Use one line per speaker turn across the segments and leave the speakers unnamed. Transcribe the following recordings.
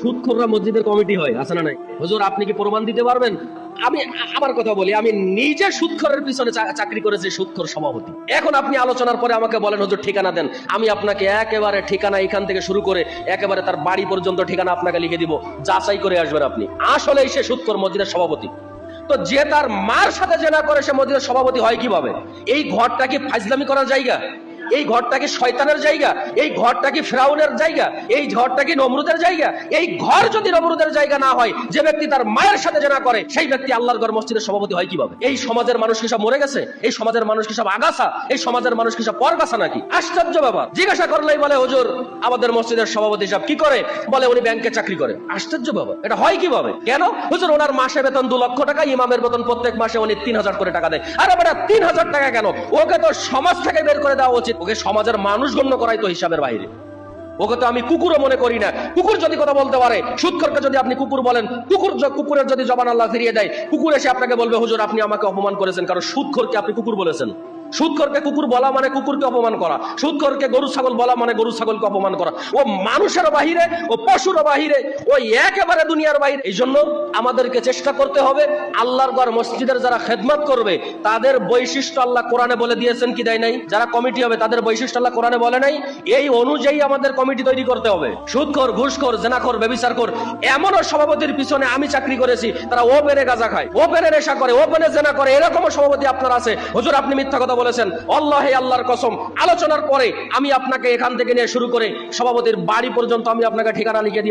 সুদখোররা মসজিদের কমিটি হয়, আছে না নাই? হুজুর আপনি কি প্রমাণ দিতে পারবেন? আমি আমার কথা বলি, আমি নিজে সুদখোরের পিছনে চাকরি করেছি, সুদখোর সভাপতি। এখন আপনি আলোচনার পরে আমাকে বলেন হুজুর ঠিকানা দেন, আমি আপনাকে একেবারে ঠিকানা এখান থেকে শুরু করে একেবারে তার বাড়ি পর্যন্ত ঠিকানা আপনাকে লিখে দিব, যাচাই করে আসবেন আপনি। আসলেই সে সুদখোর মসজিদের সভাপতি। তো যে তার মার সাথে জেনা করে সে মসজিদের সভাপতি হয় কিভাবে? এই ঘরটা কি ফাজলামি করার জায়গা? এই ঘরটা কি শয়তানের জায়গা? এই ঘরটা কি ফিরাউনের জায়গা? এই ঘরটা কি নমরুদের জায়গা? এই ঘর যদি নমরুদের জায়গা না হয়, যে ব্যক্তি তার মায়ের সাথে জেনা করে সেই ব্যক্তি আল্লাহর ঘর মসজিদের সভাপতি হয় কিভাবে? এই সমাজের মানুষ কি সব মরে গেছে? এই সমাজের মানুষ কি সব আগাছা? এই সমাজের মানুষ কি সব পরগাছা নাকি? আশ্চর্য ব্যাপার। জিজ্ঞাসা করলেই বলে হুজুর আমাদের মসজিদের সভাপতি সাহেব কি করে? বলে উনি ব্যাংকে চাকরি করে। আশ্চর্য ব্যাপার, এটা হয় কিভাবে? কেন? হুজুর ওনার মাসে বেতন 2 লক্ষ টাকা, ইমামের বেতন প্রত্যেক মাসে উনি 3000 করে টাকা দেয়। আরে বেটা 3000 টাকা কেন? ওকে তো সমাজ থেকে বের করে দেওয়া উচিত। ওকে সমাজের মানুষ গণ্য করাই তো হিসাবের বাইরে। ওকে তো আমি কুকুরও মনে করি না। কুকুর যদি কথা বলতে পারে, সুদখোরকে যদি আপনি কুকুর বলেন, কুকুরের যদি জবান আল্লাহ ফিরিয়ে দেয়, কুকুর এসে আপনাকে বলবে হুজুর আপনি আমাকে অপমান করেছেন, কারণ সুদখোরকে আপনি কুকুর বলেছেন। সুদখোরকে কুকুর বলা মানে কুকুরকে অপমান করা, সুদখোরকে গরু ছাগল বলা মানে গরু ছাগলকে অপমান করা। ও মানুষের বাহিরে, ও পশুর বাহিরে, ওই একেবারে দুনিয়ার বাহিরে। এই জন্য আমাদেরকে চেষ্টা করতে হবে আল্লাহর ঘর মসজিদের যারা খেদমত করবে তাদের বৈশিষ্ট্য আল্লাহ কোরআনে বলে দিয়েছেন কি দেয় নাই? যারা কমিটি হবে তাদের বৈশিষ্ট্য আল্লাহ কোরআনে বলে নাই? এই অনুযায়ী আমাদের কমিটি তৈরি করতে হবে। সুদখোর, ঘুষখোর, জেনাখোর, ব্যভিচারখোর এমনও সভাপতির পিছনে আমি চাকরি করেছি, তারা ওপেনে গাঁজা খায়, ওপেনে নেশা করে, ওপেনে জেনা করে, এরকমও সভাপতি আপনার আছে। হুজুর আপনি মিথ্যা কথা বলেছেন। আল্লাহে আল্লাহর কসম, আলোচনার পরে আমি আপনাকে এখান থেকে নিয়ে শুরু করে সভাপতির বাড়ি পর্যন্ত আমি আপনাকে ঠিকানা লিখে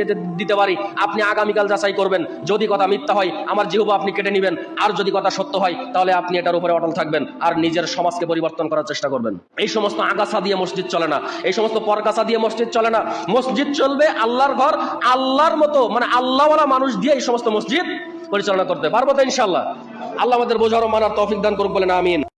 দিতে পারি। আপনি আগামীকাল যাচাই করবেন। যদি কথা মিথ্যা হয় আমার জিহ্বা আপনি কেটে নেবেন, আর যদি কথা সত্য হয় তাহলে আপনি এটার উপরে অটল থাকবেন আর নিজের সমাজকে পরিবর্তন করার চেষ্টা করবেন। এই সমস্ত আগাছা দিয়ে মসজিদ চলে না, এই সমস্ত পরগাছা দিয়ে মসজিদ চলে না। মসজিদ চলবে আল্লাহর ঘর, আল্লাহর মতো মানে আল্লাহওয়ালা মানুষ দিয়ে এই সমস্ত মসজিদ পরিচালনা করতে পারবো তো ইনশাআল্লাহ। আল্লাহ আমাদের বোঝার ও মানার তৌফিক দান করুক বলেন আমিন।